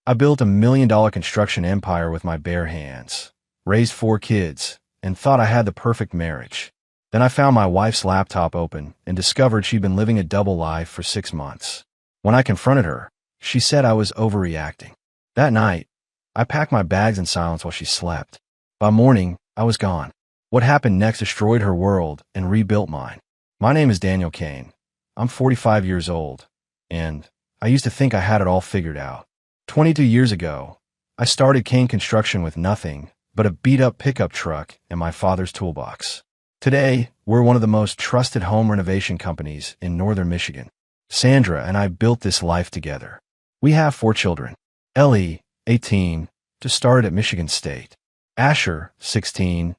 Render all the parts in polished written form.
I built $1 million construction empire with my bare hands, raised 4 kids, and thought I had the perfect marriage. Then I found my wife's laptop open and discovered she'd been living a double life for 6 months. When I confronted her, she said I was overreacting. That night, I packed my bags in silence while she slept. By morning, I was gone. What happened next destroyed her world and rebuilt mine. My name is Daniel Kane. I'm 45 years old, and I used to think I had it all figured out. 22 years ago, I started Kane Construction with nothing but a beat-up pickup truck and my father's toolbox. Today, we're one of the most trusted home renovation companies in northern Michigan. Sandra and I built this life together. We have 4 children. Ellie, 18, just started at Michigan State. Asher, 16,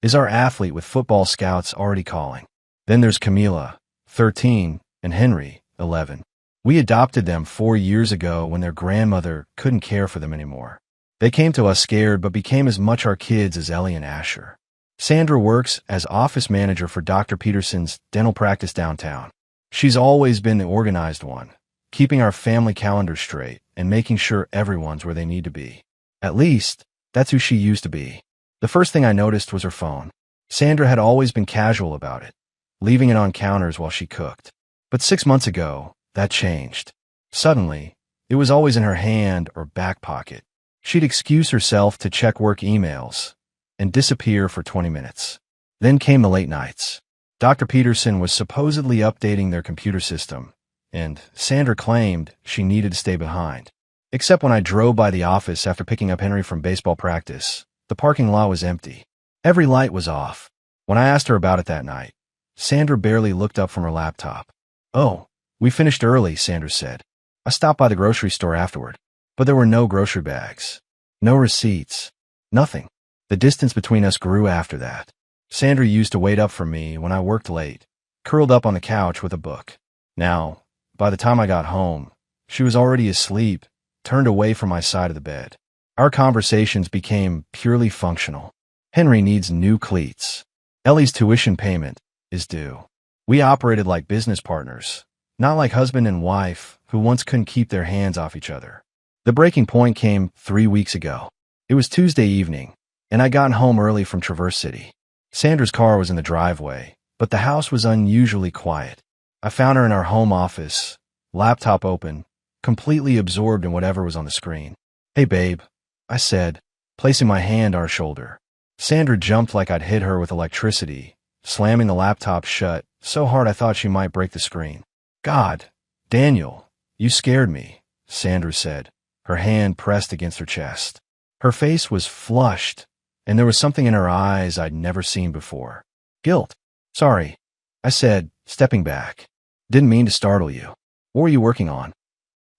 is our athlete with football scouts already calling. Then there's Camila, 13, and Henry, 11. We adopted them 4 years ago when their grandmother couldn't care for them anymore. They came to us scared but became as much our kids as Ellie and Asher. Sandra works as office manager for Dr. Peterson's dental practice downtown. She's always been the organized one, keeping our family calendar straight and making sure everyone's where they need to be. At least, that's who she used to be. The first thing I noticed was her phone. Sandra had always been casual about it, leaving it on counters while she cooked. But 6 months ago, that changed. Suddenly, it was always in her hand or back pocket. She'd excuse herself to check work emails and disappear for 20 minutes. Then came the late nights. Dr. Peterson was supposedly updating their computer system, and Sandra claimed she needed to stay behind. Except when I drove by the office after picking up Henry from baseball practice, the parking lot was empty. Every light was off. When I asked her about it that night, Sandra barely looked up from her laptop. "Oh, we finished early," Sandra said. "I stopped by the grocery store afterward." But there were no grocery bags, no receipts, nothing. The distance between us grew after that. Sandra used to wait up for me when I worked late, curled up on the couch with a book. Now, by the time I got home, she was already asleep, turned away from my side of the bed. Our conversations became purely functional. Henry needs new cleats. Ellie's tuition payment is due. We operated like business partners, not like husband and wife who once couldn't keep their hands off each other. The breaking point came 3 weeks ago. It was Tuesday evening, and I'd gotten home early from Traverse City. Sandra's car was in the driveway, but the house was unusually quiet. I found her in our home office, laptop open, completely absorbed in whatever was on the screen. "Hey, babe," I said, placing my hand on her shoulder. Sandra jumped like I'd hit her with electricity, slamming the laptop shut so hard I thought she might break the screen. "God, Daniel, you scared me," Sandra said, her hand pressed against her chest. Her face was flushed, and there was something in her eyes I'd never seen before. "Guilt. Sorry," I said, stepping back. "Didn't mean to startle you. What were you working on?"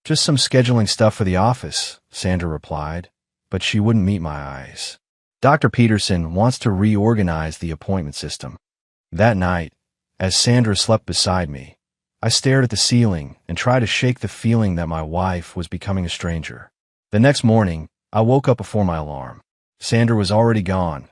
"Just some scheduling stuff for the office," Sandra replied, but she wouldn't meet my eyes. "Dr. Peterson wants to reorganize the appointment system." That night, as Sandra slept beside me, I stared at the ceiling and tried to shake the feeling that my wife was becoming a stranger. The next morning, I woke up before my alarm. Sandra was already gone,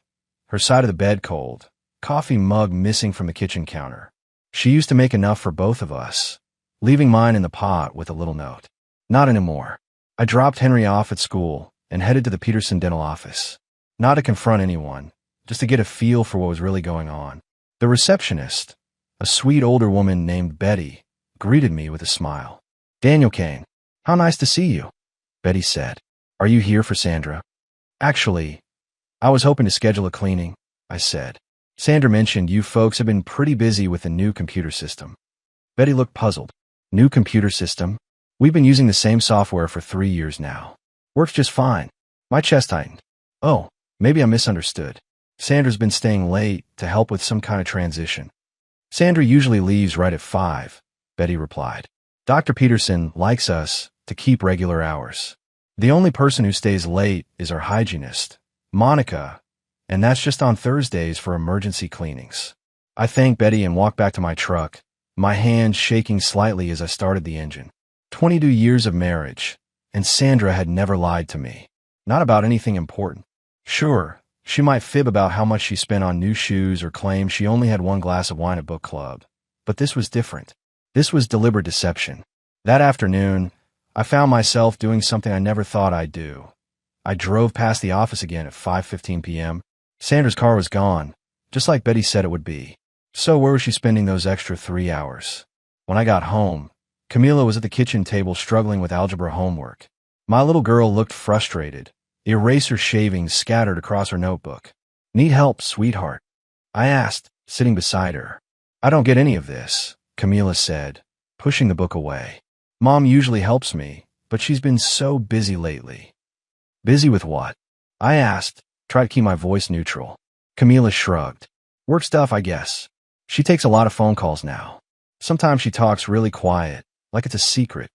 her side of the bed cold, coffee mug missing from the kitchen counter. She used to make enough for both of us, leaving mine in the pot with a little note. Not anymore. I dropped Henry off at school and headed to the Peterson dental office. Not to confront anyone, just to get a feel for what was really going on. The receptionist, a sweet older woman named Betty, greeted me with a smile. "Daniel Kane, how nice to see you," Betty said. "Are you here for Sandra?" "Actually, I was hoping to schedule a cleaning," I said. "Sandra mentioned you folks have been pretty busy with the new computer system." Betty looked puzzled. "New computer system? We've been using the same software for 3 years now. Works just fine." My chest tightened. "Oh, maybe I misunderstood. Sandra's been staying late to help with some kind of transition." "Sandra usually leaves right at 5, Betty replied. "Dr. Peterson likes us to keep regular hours. The only person who stays late is our hygienist, Monica, and that's just on Thursdays for emergency cleanings." I thanked Betty and walked back to my truck, my hand shaking slightly as I started the engine. 22 years of marriage, and Sandra had never lied to me. Not about anything important. Sure, she might fib about how much she spent on new shoes or claim she only had 1 glass of wine at book club. But this was different. This was deliberate deception. That afternoon, I found myself doing something I never thought I'd do. I drove past the office again at 5:15 p.m. Sandra's car was gone, just like Betty said it would be. So where was she spending those extra 3 hours? When I got home, Camila was at the kitchen table struggling with algebra homework. My little girl looked frustrated, eraser shavings scattered across her notebook. Need help, sweetheart? I asked, sitting beside her. I don't get any of this, Camila said, pushing the book away. Mom usually helps me, but she's been so busy lately. Busy with what? I asked, trying to keep my voice neutral. Camila shrugged. Work stuff, I guess. She takes a lot of phone calls now. Sometimes she talks really quiet, like it's a secret.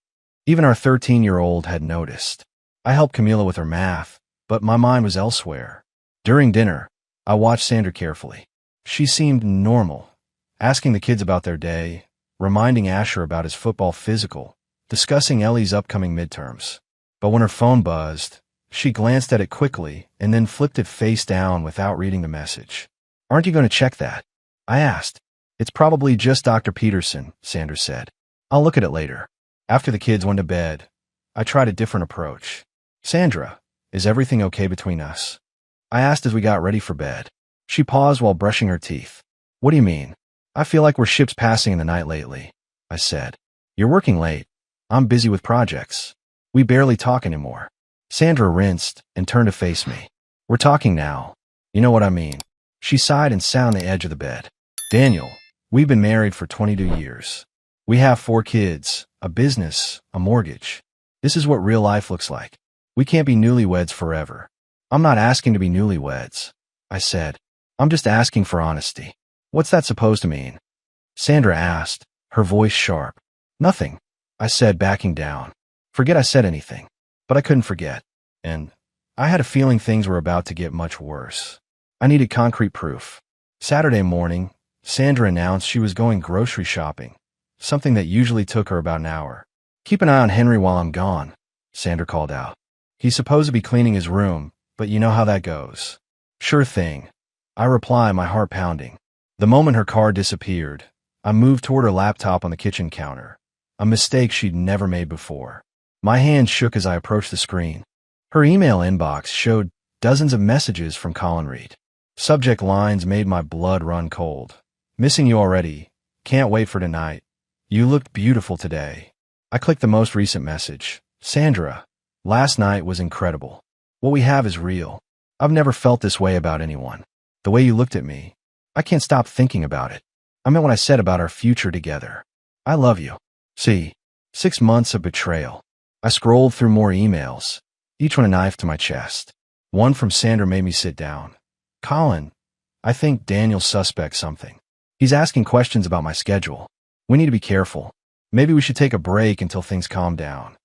Even our 13-year-old had noticed. I helped Camila with her math, but my mind was elsewhere. During dinner, I watched Sandra carefully. She seemed normal, asking the kids about their day, reminding Asher about his football physical, discussing Ellie's upcoming midterms. But when her phone buzzed, she glanced at it quickly and then flipped it face down without reading the message. Aren't you going to check that? I asked. It's probably just Dr. Peterson, Sandra said. I'll look at it later. After the kids went to bed, I tried a different approach. Sandra, is everything okay between us? I asked as we got ready for bed. She paused while brushing her teeth. What do you mean? I feel like we're ships passing in the night lately, I said. You're working late. I'm busy with projects. We barely talk anymore. Sandra rinsed and turned to face me. We're talking now. You know what I mean. She sighed and sat on the edge of the bed. Daniel, we've been married for 22 years. We have 4 kids, a business, a mortgage. This is what real life looks like. We can't be newlyweds forever. I'm not asking to be newlyweds, I said. I'm just asking for honesty. What's that supposed to mean? Sandra asked, her voice sharp. Nothing, I said, backing down. Forget I said anything. But I couldn't forget. And I had a feeling things were about to get much worse. I needed concrete proof. Saturday morning, Sandra announced she was going grocery shopping, something that usually took her about an hour. Keep an eye on Henry while I'm gone, Sandra called out. He's supposed to be cleaning his room, but you know how that goes. Sure thing, I replied, my heart pounding. The moment her car disappeared, I moved toward her laptop on the kitchen counter, a mistake she'd never made before. My hand shook as I approached the screen. Her email inbox showed dozens of messages from Colin Reed. Subject lines made my blood run cold. Missing you already. Can't wait for tonight. You looked beautiful today. I clicked the most recent message. Sandra, last night was incredible. What we have is real. I've never felt this way about anyone. The way you looked at me. I can't stop thinking about it. I meant what I said about our future together. I love you. See, 6 months of betrayal. I scrolled through more emails, each one a knife to my chest. One from Sandra made me sit down. Colin, I think Daniel's suspect something. He's asking questions about my schedule. We need to be careful. Maybe we should take a break until things calm down.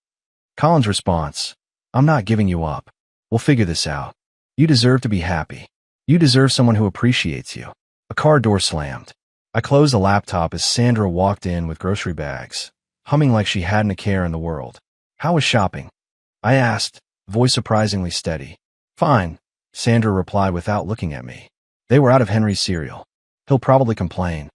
Colin's response, I'm not giving you up. We'll figure this out. You deserve to be happy. You deserve someone who appreciates you. A car door slammed. I closed the laptop as Sandra walked in with grocery bags, humming like she hadn't a care in the world. How was shopping? I asked, voice surprisingly steady. Fine, Sandra replied without looking at me. They were out of Henry's cereal. He'll probably complain.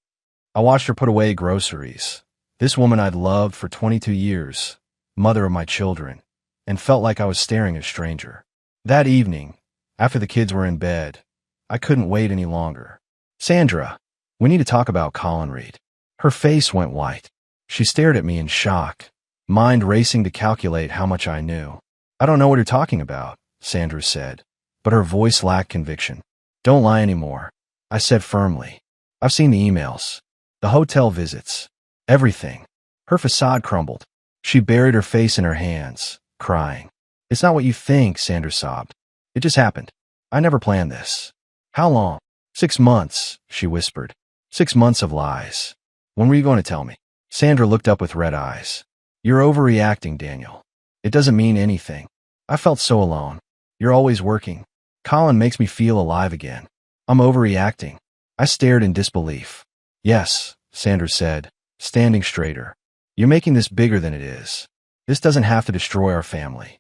I watched her put away groceries. This woman I'd loved for 22 years, mother of my children, and felt like I was staring at a stranger. That evening, after the kids were in bed, I couldn't wait any longer. Sandra, we need to talk about Colin Reed. Her face went white. She stared at me in shock, mind racing to calculate how much I knew. I don't know what you're talking about, Sandra said, but her voice lacked conviction. Don't lie anymore, I said firmly. I've seen the emails, the hotel visits, everything. Her facade crumbled. She buried her face in her hands, crying. It's not what you think, Sandra sobbed. It just happened. I never planned this. How long? 6 months, she whispered. 6 months of lies. When were you going to tell me? Sandra looked up with red eyes. You're overreacting, Daniel. It doesn't mean anything. I felt so alone. You're always working. Colin makes me feel alive again. I'm overreacting. I stared in disbelief. Yes, Sandra said, standing straighter. You're making this bigger than it is. This doesn't have to destroy our family.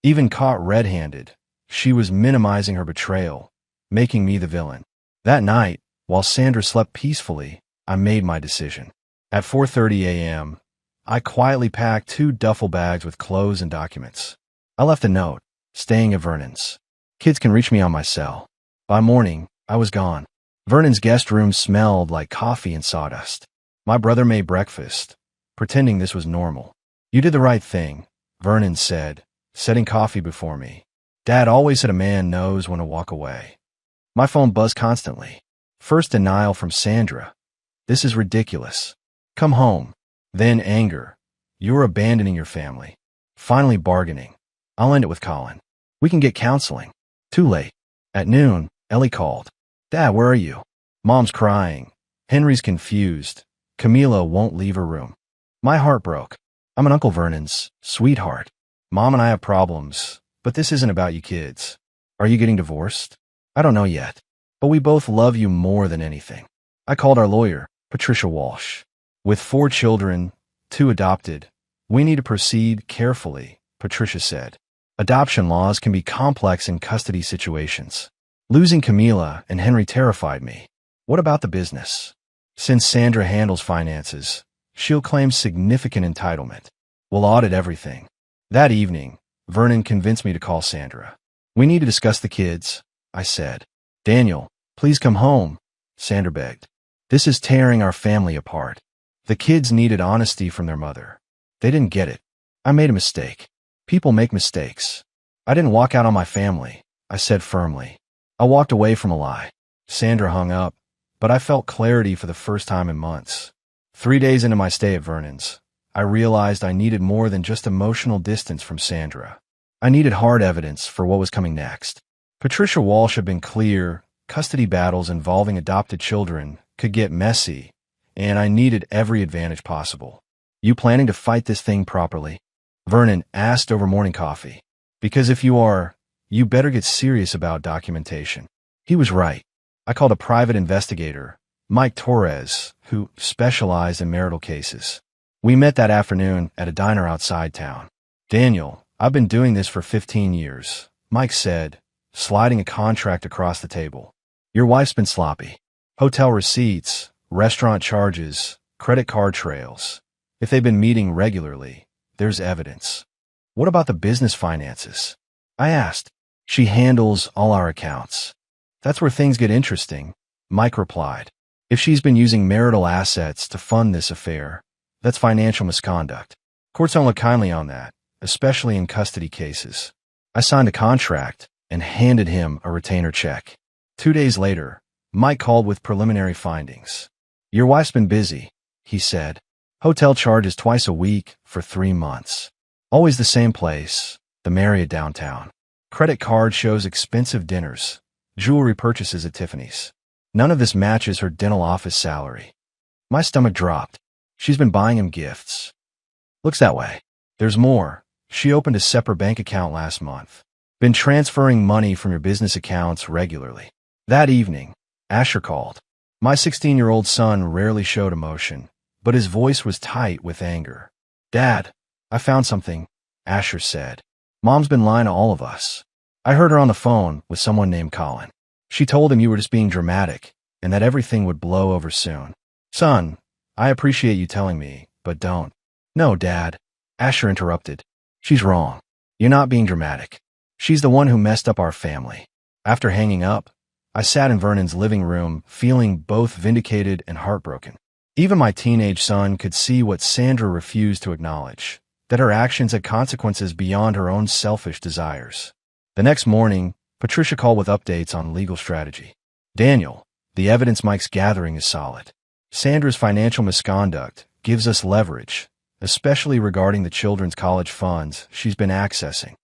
Even caught red-handed, she was minimizing her betrayal, making me the villain. That night, while Sandra slept peacefully, I made my decision. At 4:30 a.m., I quietly packed 2 duffel bags with clothes and documents. I left a note, staying at Vernon's. Kids can reach me on my cell. By morning, I was gone. Vernon's guest room smelled like coffee and sawdust. My brother made breakfast, pretending this was normal. You did the right thing, Vernon said, setting coffee before me. Dad always said a man knows when to walk away. My phone buzzed constantly. First denial from Sandra. This is ridiculous. Come home. Then anger. You're abandoning your family. Finally bargaining. I'll end it with Colin. We can get counseling. Too late. At noon, Ellie called. Dad, where are you? Mom's crying. Henry's confused. Camila won't leave her room. My heart broke. I'm an Uncle Vernon's sweetheart. Mom and I have problems, but this isn't about you kids. Are you getting divorced? I don't know yet, but we both love you more than anything. I called our lawyer, Patricia Walsh. With 4 children, 2 adopted, we need to proceed carefully, Patricia said. Adoption laws can be complex in custody situations. Losing Camila and Henry terrified me. What about the business? Since Sandra handles finances, she'll claim significant entitlement. We'll audit everything. That evening, Vernon convinced me to call Sandra. We need to discuss the kids, I said. Daniel, please come home, Sandra begged. This is tearing our family apart. The kids needed honesty from their mother. They didn't get it. I made a mistake. People make mistakes. I didn't walk out on my family, I said firmly. I walked away from a lie. Sandra hung up, but I felt clarity for the first time in months. 3 days into my stay at Vernon's, I realized I needed more than just emotional distance from Sandra. I needed hard evidence for what was coming next. Patricia Walsh had been clear, custody battles involving adopted children could get messy, and I needed every advantage possible. You planning to fight this thing properly? Vernon asked over morning coffee. Because if you are, you better get serious about documentation. He was right. I called a private investigator, Mike Torres, who specialized in marital cases. We met that afternoon at a diner outside town. Daniel, I've been doing this for 15 years, Mike said, sliding a contract across the table. Your wife's been sloppy. Hotel receipts, restaurant charges, credit card trails. If they've been meeting regularly, there's evidence. What about the business finances? I asked. She handles all our accounts. That's where things get interesting, Mike replied. If she's been using marital assets to fund this affair, that's financial misconduct. Courts don't look kindly on that, especially in custody cases. I signed a contract and handed him a retainer check. 2 days later, Mike called with preliminary findings. Your wife's been busy, he said. Hotel charges twice a week for 3 months. Always the same place, the Marriott downtown. Credit card shows expensive dinners, jewelry purchases at Tiffany's. None of this matches her dental office salary. My stomach dropped. She's been buying him gifts. Looks that way. There's more. She opened a separate bank account last month. Been transferring money from your business accounts regularly. That evening, Asher called. My 16-year-old son rarely showed emotion, but his voice was tight with anger. Dad, I found something, Asher said. Mom's been lying to all of us. I heard her on the phone with someone named Colin. She told him you were just being dramatic and that everything would blow over soon. Son, I appreciate you telling me, but don't. No, Dad, Asher interrupted. She's wrong. You're not being dramatic. She's the one who messed up our family. After hanging up, I sat in Vernon's living room, feeling both vindicated and heartbroken. Even my teenage son could see what Sandra refused to acknowledge, that her actions had consequences beyond her own selfish desires. The next morning, Patricia called with updates on legal strategy. Daniel, the evidence Mike's gathering is solid. Sandra's financial misconduct gives us leverage, especially regarding the children's college funds she's been accessing.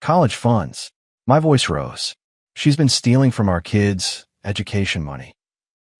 College funds. My voice rose. She's been stealing from our kids' education money.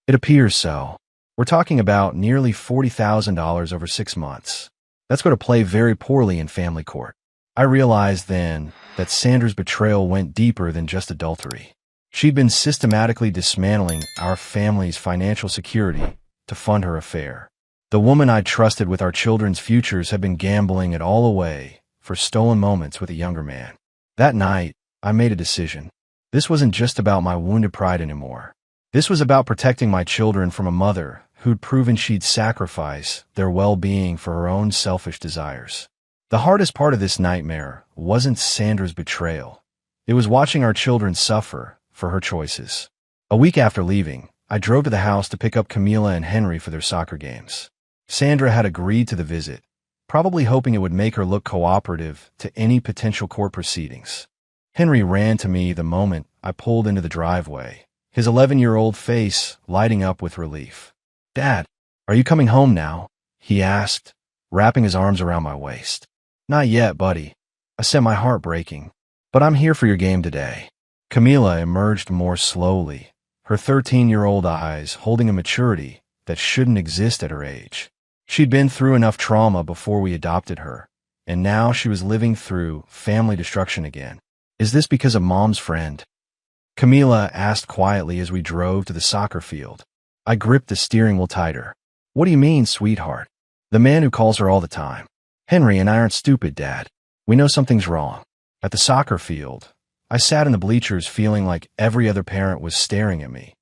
It appears so. We're talking about nearly $40,000 over 6 months. That's going to play very poorly in family court. I realized then that Sandra's betrayal went deeper than just adultery. She'd been systematically dismantling our family's financial security to fund her affair. The woman I trusted with our children's futures had been gambling it all away for stolen moments with a younger man. That night, I made a decision. This wasn't just about my wounded pride anymore. This was about protecting my children from a mother who'd proven she'd sacrifice their well-being for her own selfish desires. The hardest part of this nightmare wasn't Sandra's betrayal. It was watching our children suffer for her choices. A week after leaving, I drove to the house to pick up Camila and Henry for their soccer games. Sandra had agreed to the visit, probably hoping it would make her look cooperative to any potential court proceedings. Henry ran to me the moment I pulled into the driveway, his 11-year-old face lighting up with relief. "Dad, are you coming home now?" he asked, wrapping his arms around my waist. "Not yet, buddy," I said, my heart breaking. "But I'm here for your game today." Camila emerged more slowly, her 13-year-old eyes holding a maturity that shouldn't exist at her age. She'd been through enough trauma before we adopted her, and now she was living through family destruction again. "Is this because of Mom's friend?" Camila asked quietly as we drove to the soccer field. I gripped the steering wheel tighter. "What do you mean, sweetheart?" "The man who calls her all the time." "Henry and I aren't stupid, Dad. We know something's wrong." At the soccer field, I sat in the bleachers feeling like every other parent was staring at me,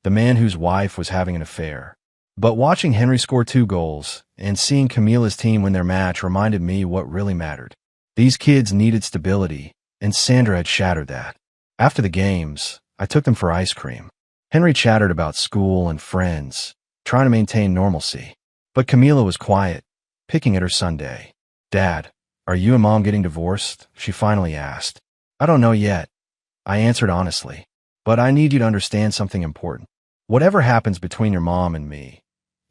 the man whose wife was having an affair. But watching Henry score 2 goals and seeing Camila's team win their match reminded me what really mattered. These kids needed stability, and Sandra had shattered that. After the games, I took them for ice cream. Henry chattered about school and friends, trying to maintain normalcy. But Camila was quiet, picking at her sundae. "Dad, are you and Mom getting divorced?" she finally asked. "I don't know yet," I answered honestly. "But I need you to understand something important. Whatever happens between your mom and me,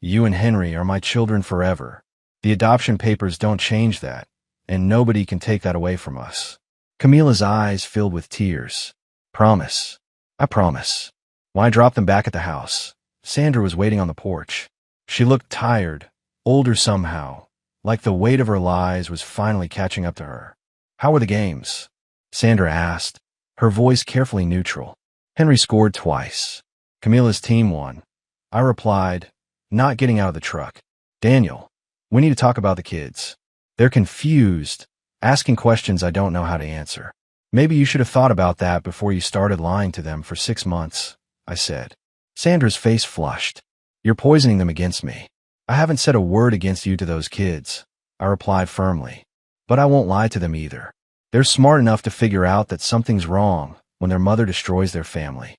you and Henry are my children forever. The adoption papers don't change that, and nobody can take that away from us." Camila's eyes filled with tears. "Promise." "I promise." When I dropped them back at the house, Sandra was waiting on the porch. She looked tired, older somehow, like the weight of her lies was finally catching up to her. "How were the games?" Sandra asked, her voice carefully neutral. "Henry scored twice. Camila's team won." I replied, not getting out of the truck. "Daniel, we need to talk about the kids. They're confused, asking questions I don't know how to answer." "Maybe you should have thought about that before you started lying to them for 6 months, I said. Sandra's face flushed. "You're poisoning them against me." "I haven't said a word against you to those kids," I replied firmly. "But I won't lie to them either. They're smart enough to figure out that something's wrong when their mother destroys their family."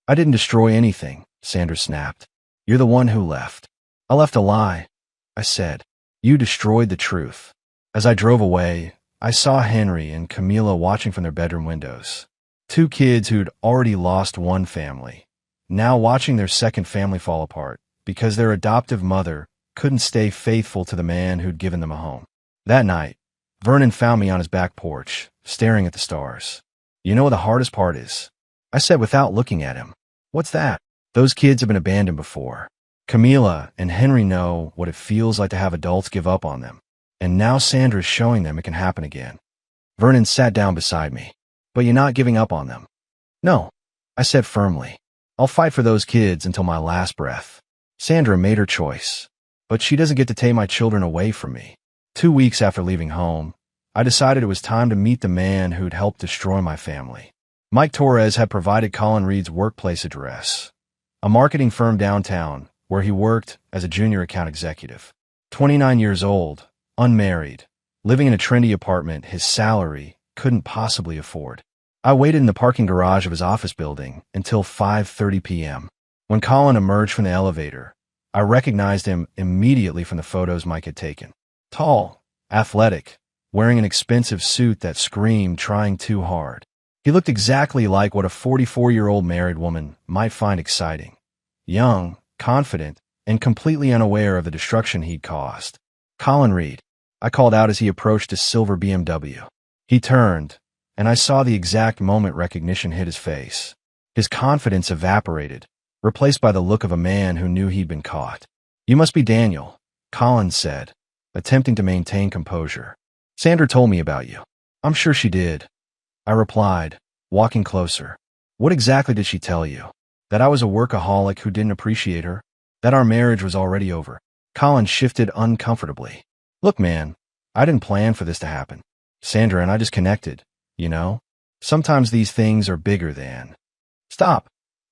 "I didn't destroy anything," Sandra snapped. "You're the one who left." "I left a lie," I said. "You destroyed the truth." As I drove away, I saw Henry and Camila watching from their bedroom windows. 2 kids who'd already lost one family, now watching their second family fall apart because their adoptive mother couldn't stay faithful to the man who'd given them a home. That night, Vernon found me on his back porch, staring at the stars. "You know what the hardest part is?" I said without looking at him. "What's that?" "Those kids have been abandoned before. Camila and Henry know what it feels like to have adults give up on them. And now Sandra's showing them it can happen again." Vernon sat down beside me. "But you're not giving up on them." "No," I said firmly. "I'll fight for those kids until my last breath." Sandra made her choice, but she doesn't get to take my children away from me. 2 weeks after leaving home, I decided it was time to meet the man who'd helped destroy my family. Mike Torres had provided Colin Reed's workplace address, a marketing firm downtown where he worked as a junior account executive. 29 years old, unmarried, living in a trendy apartment his salary couldn't possibly afford. I waited in the parking garage of his office building until 5:30 p.m. When Colin emerged from the elevator, I recognized him immediately from the photos Mike had taken. Tall, athletic, wearing an expensive suit that screamed trying too hard. He looked exactly like what a 44-year-old married woman might find exciting. Young, confident, and completely unaware of the destruction he'd caused. "Colin Reed," I called out as he approached his silver BMW. He turned, and I saw the exact moment recognition hit his face. His confidence evaporated, replaced by the look of a man who knew he'd been caught. "You must be Daniel," Colin said, attempting to maintain composure. "Sandra told me about you." "I'm sure she did," I replied, walking closer. "What exactly did she tell you? That I was a workaholic who didn't appreciate her? That our marriage was already over?" Colin shifted uncomfortably. "Look, man, I didn't plan for this to happen. Sandra and I just connected, you know? Sometimes these things are bigger than—" "Stop,"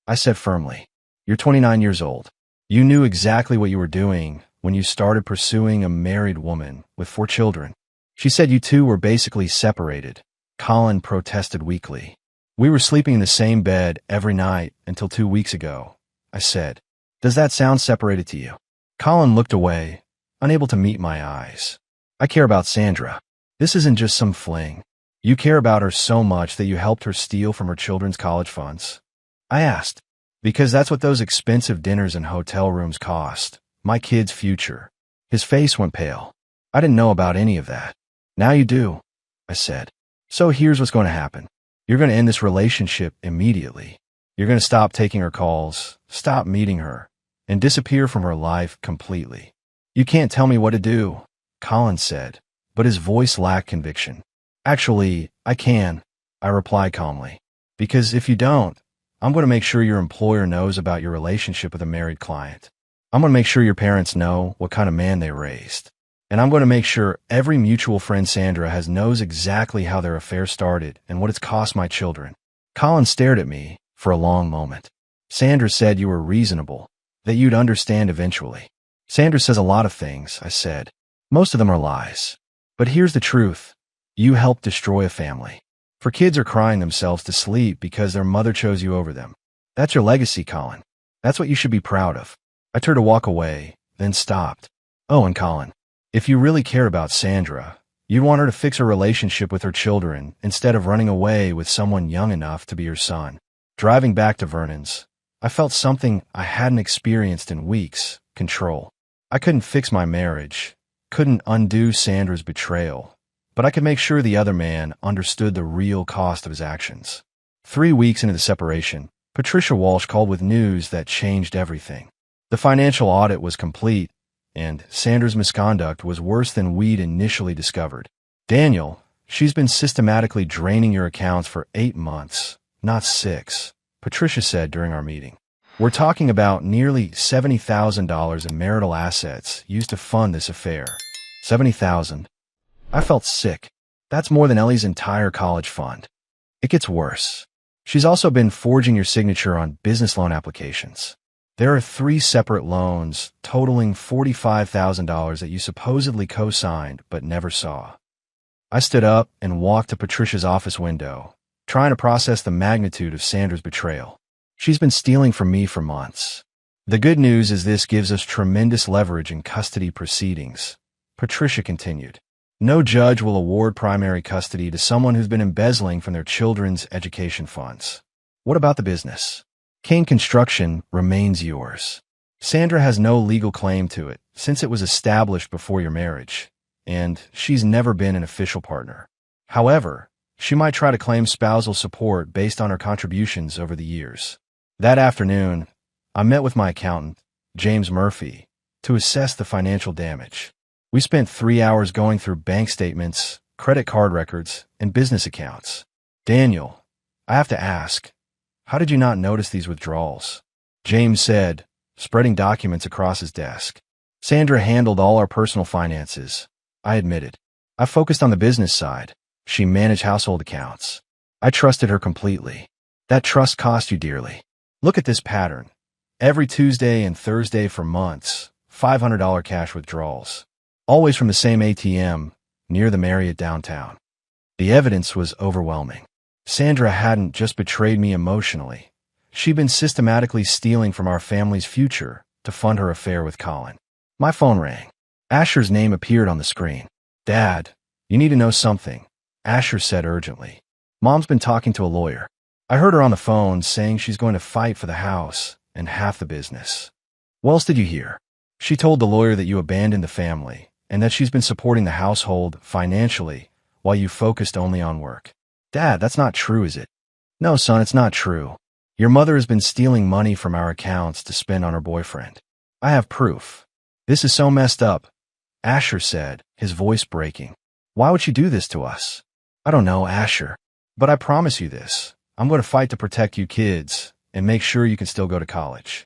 I said firmly. "You're 29 years old. You knew exactly what you were doing when you started pursuing a married woman with 4 children. She said you two were basically separated. Colin protested weakly. We were sleeping in the same bed every night until 2 weeks ago, I said. Does that sound separated to you? Colin looked away, unable to meet my eyes. I care about Sandra. This isn't just some fling. You care about her so much that you helped her steal from her children's college funds? I asked. Because that's what those expensive dinners and hotel rooms cost. My kid's future. His face went pale. I didn't know about any of that. Now you do, I said. So here's what's going to happen. You're going to end this relationship immediately. You're going to stop taking her calls, stop meeting her, and disappear from her life completely. You can't tell me what to do, Colin said, but his voice lacked conviction. Actually, I can, I replied calmly. Because if you don't, I'm going to make sure your employer knows about your relationship with a married client. I'm going to make sure your parents know what kind of man they raised. And I'm going to make sure every mutual friend Sandra has knows exactly how their affair started and what it's cost my children. Colin stared at me for a long moment. Sandra said you were reasonable, that you'd understand eventually. Sandra says a lot of things, I said. Most of them are lies. But here's the truth. You helped destroy a family. For kids are crying themselves to sleep because their mother chose you over them. That's your legacy, Colin. That's what you should be proud of. I turned to walk away, then stopped. Oh, and Colin, if you really care about Sandra, you'd want her to fix her relationship with her children instead of running away with someone young enough to be your son. Driving back to Vernon's, I felt something I hadn't experienced in weeks, control. I couldn't fix my marriage, couldn't undo Sandra's betrayal, but I could make sure the other man understood the real cost of his actions. 3 weeks into the separation, Patricia Walsh called with news that changed everything. The financial audit was complete, and Sandra's misconduct was worse than we'd initially discovered. Daniel, she's been systematically draining your accounts for 8 months, not 6, Patricia said during our meeting. We're talking about nearly $70,000 in marital assets used to fund this affair. $70,000. I felt sick. That's more than Ellie's entire college fund. It gets worse. She's also been forging your signature on business loan applications. There are 3 separate loans totaling $45,000 that you supposedly co-signed but never saw. I stood up and walked to Patricia's office window, trying to process the magnitude of Sandra's betrayal. She's been stealing from me for months. The good news is this gives us tremendous leverage in custody proceedings, Patricia continued. No judge will award primary custody to someone who's been embezzling from their children's education funds. What about the business? Kane Construction remains yours. Sandra has no legal claim to it since it was established before your marriage, and she's never been an official partner. However, she might try to claim spousal support based on her contributions over the years. That afternoon, I met with my accountant, James Murphy, to assess the financial damage. We spent 3 hours going through bank statements, credit card records, and business accounts. Daniel, I have to ask, how did you not notice these withdrawals? James said, spreading documents across his desk. Sandra handled all our personal finances, I admitted. I focused on the business side. She managed household accounts. I trusted her completely. That trust cost you dearly. Look at this pattern. Every Tuesday and Thursday for months, $500 cash withdrawals. Always from the same ATM, near the Marriott downtown. The evidence was overwhelming. Sandra hadn't just betrayed me emotionally. She'd been systematically stealing from our family's future to fund her affair with Colin. My phone rang. Asher's name appeared on the screen. Dad, you need to know something, Asher said urgently. Mom's been talking to a lawyer. I heard her on the phone saying she's going to fight for the house and half the business. What else did you hear? She told the lawyer that you abandoned the family and that she's been supporting the household financially while you focused only on work. Dad, that's not true, is it? No, son, it's not true. Your mother has been stealing money from our accounts to spend on her boyfriend. I have proof. This is so messed up, Asher said, his voice breaking. Why would she do this to us? I don't know, Asher. But I promise you this. I'm going to fight to protect you kids and make sure you can still go to college.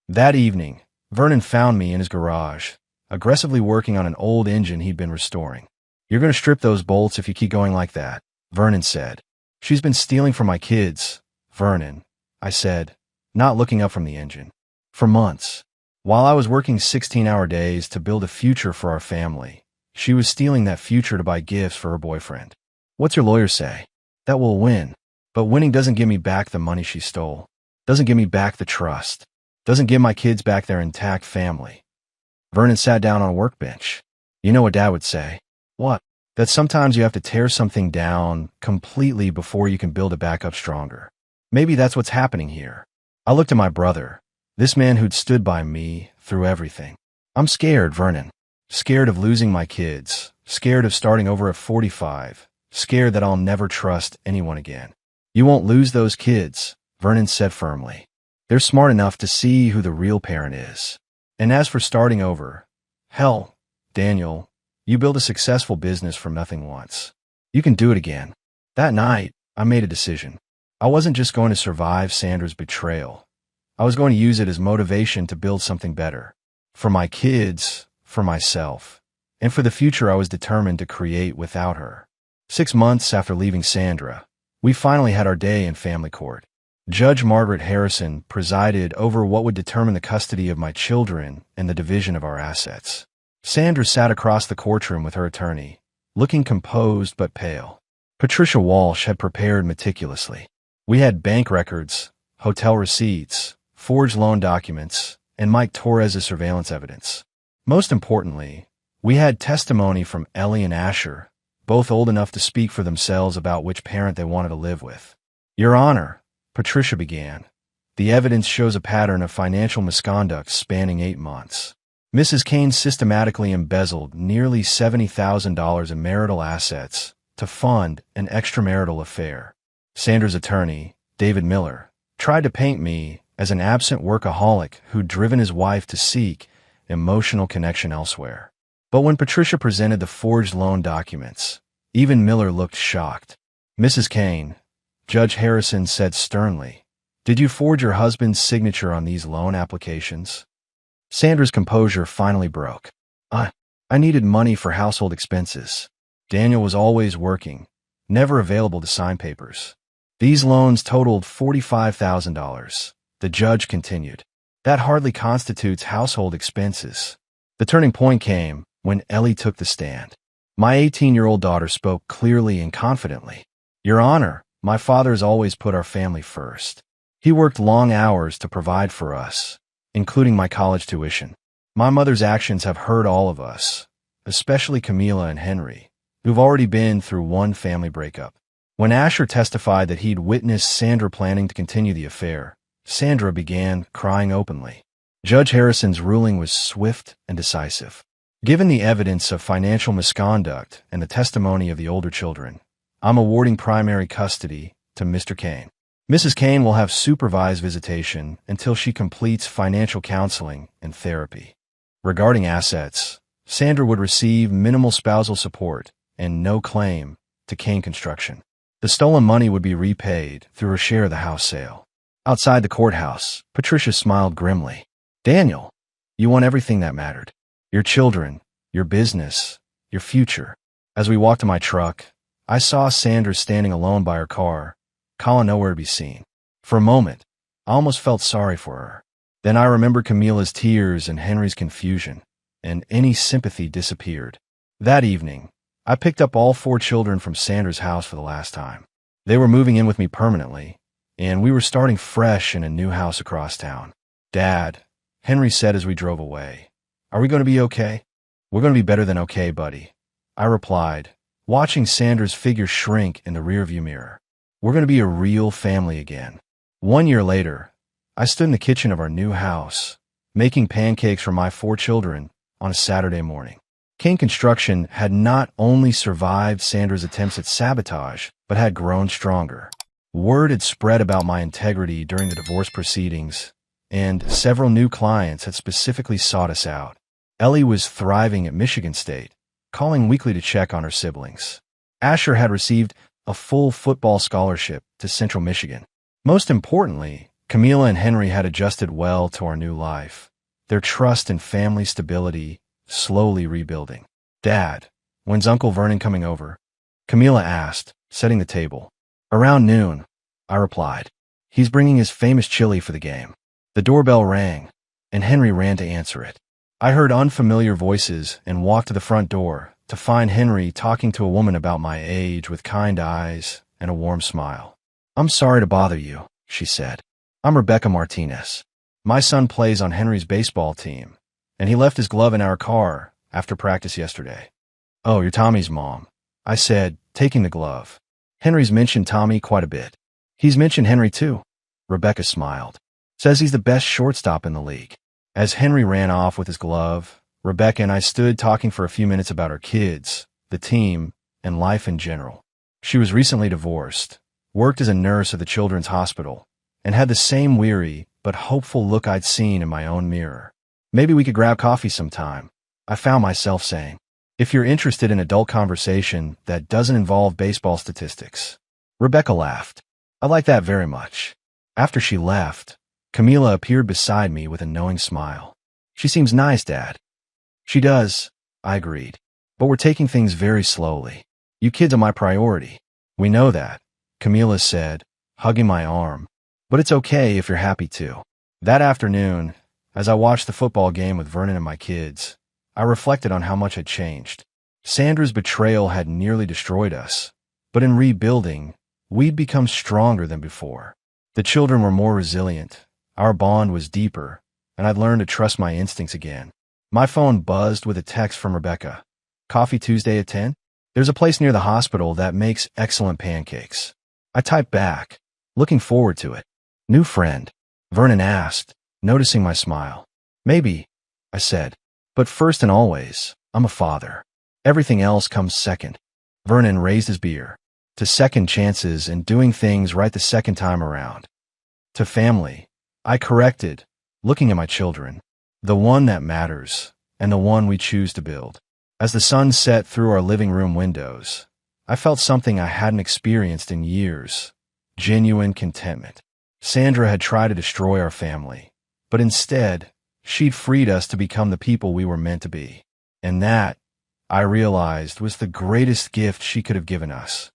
That evening, Vernon found me in his garage, aggressively working on an old engine he'd been restoring. You're going to strip those bolts if you keep going like that, Vernon said. She's been stealing from my kids, Vernon, I said, not looking up from the engine. For months. While I was working 16-hour days to build a future for our family, she was stealing that future to buy gifts for her boyfriend. What's your lawyer say? That we'll win. But winning doesn't give me back the money she stole. Doesn't give me back the trust. Doesn't give my kids back their intact family. Vernon sat down on a workbench. You know what Dad would say? What? That sometimes you have to tear something down completely before you can build it back up stronger. Maybe that's what's happening here. I looked at my brother, this man who'd stood by me through everything. I'm scared, Vernon. Scared of losing my kids. Scared of starting over at 45. Scared that I'll never trust anyone again. You won't lose those kids, Vernon said firmly. They're smart enough to see who the real parent is. And as for starting over, hell, Daniel, you built a successful business from nothing once. You can do it again. That night, I made a decision. I wasn't just going to survive Sandra's betrayal. I was going to use it as motivation to build something better. For my kids, for myself, and for the future I was determined to create without her. 6 months after leaving Sandra, we finally had our day in family court. Judge Margaret Harrison presided over what would determine the custody of my children and the division of our assets. Sandra sat across the courtroom with her attorney, looking composed but pale. Patricia Walsh had prepared meticulously. We had bank records, hotel receipts, forged loan documents, and Mike Torres' surveillance evidence. Most importantly, we had testimony from Ellie and Asher, both old enough to speak for themselves about which parent they wanted to live with. Your Honor, Patricia began, the evidence shows a pattern of financial misconduct spanning 8 months. Mrs. Kane systematically embezzled nearly $70,000 in marital assets to fund an extramarital affair. Sandra's attorney, David Miller, tried to paint me as an absent workaholic who'd driven his wife to seek emotional connection elsewhere. But when Patricia presented the forged loan documents, even Miller looked shocked. Mrs. Kane, Judge Harrison said sternly, did you forge your husband's signature on these loan applications? Sandra's composure finally broke. I needed money for household expenses. Daniel was always working, never available to sign papers. These loans totaled $45,000. The judge continued. That hardly constitutes household expenses. The turning point came when Ellie took the stand. My 18-year-old daughter spoke clearly and confidently. Your Honor, my father's always put our family first. He worked long hours to provide for us, including my college tuition. My mother's actions have hurt all of us, especially Camila and Henry, who've already been through one family breakup. When Asher testified that he'd witnessed Sandra planning to continue the affair, Sandra began crying openly. Judge Harrison's ruling was swift and decisive. Given the evidence of financial misconduct and the testimony of the older children, I'm awarding primary custody to Mr. Kane. Mrs. Kane will have supervised visitation until she completes financial counseling and therapy. Regarding assets, Sandra would receive minimal spousal support and no claim to Kane Construction. The stolen money would be repaid through her share of the house sale. Outside the courthouse, Patricia smiled grimly. Daniel, you won everything that mattered. Your children, your business, your future. As we walked to my truck, I saw Sandra standing alone by her car, Colin nowhere to be seen. For a moment, I almost felt sorry for her. Then I remembered Camila's tears and Henry's confusion, and any sympathy disappeared. That evening, I picked up all 4 children from Sandra's house for the last time. They were moving in with me permanently, and we were starting fresh in a new house across town. Dad, Henry said as we drove away, are we going to be okay? We're going to be better than okay, buddy, I replied, watching Sandra's figure shrink in the rearview mirror. We're going to be a real family again. 1 year later, I stood in the kitchen of our new house, making pancakes for my 4 children on a Saturday morning. Kane Construction had not only survived Sandra's attempts at sabotage, but had grown stronger. Word had spread about my integrity during the divorce proceedings, and several new clients had specifically sought us out. Ellie was thriving at Michigan State, calling weekly to check on her siblings. Asher had received a full football scholarship to Central Michigan. Most importantly, Camila and Henry had adjusted well to our new life, their trust and family stability slowly rebuilding. Dad, when's Uncle Vernon coming over? Camila asked, setting the table. Around noon, I replied. He's bringing his famous chili for the game. The doorbell rang, and Henry ran to answer it. I heard unfamiliar voices and walked to the front door to find Henry talking to a woman about my age with kind eyes and a warm smile. "I'm sorry to bother you," she said. "I'm Rebecca Martinez. My son plays on Henry's baseball team, and he left his glove in our car after practice yesterday." "Oh, you're Tommy's mom," I said, taking the glove. "Henry's mentioned Tommy quite a bit." "He's mentioned Henry too," Rebecca smiled. "Says he's the best shortstop in the league." As Henry ran off with his glove, Rebecca and I stood talking for a few minutes about our kids, the team, and life in general. She was recently divorced, worked as a nurse at the children's hospital, and had the same weary but hopeful look I'd seen in my own mirror. "Maybe we could grab coffee sometime," I found myself saying, "if you're interested in adult conversation that doesn't involve baseball statistics." Rebecca laughed. "I like that very much." After she left, Camila appeared beside me with a knowing smile. "She seems nice, Dad." "She does," I agreed. "But we're taking things very slowly. You kids are my priority." "We know that," Camila said, hugging my arm. "But it's okay if you're happy too." That afternoon, as I watched the football game with Vernon and my kids, I reflected on how much had changed. Sandra's betrayal had nearly destroyed us, but in rebuilding, we'd become stronger than before. The children were more resilient, our bond was deeper, and I'd learned to trust my instincts again. My phone buzzed with a text from Rebecca. "Coffee Tuesday at 10? There's a place near the hospital that makes excellent pancakes." I typed back, looking forward to it. "New friend?" Vernon asked, noticing my smile. "Maybe," I said. "But first and always, I'm a father. Everything else comes second." Vernon raised his beer. "To second chances and doing things right the second time around." "To family," I corrected, looking at my children. "The one that matters, and the one we choose to build." As the sun set through our living room windows, I felt something I hadn't experienced in years: genuine contentment. Sandra had tried to destroy our family, but instead, she'd freed us to become the people we were meant to be. And that, I realized, was the greatest gift she could have given us.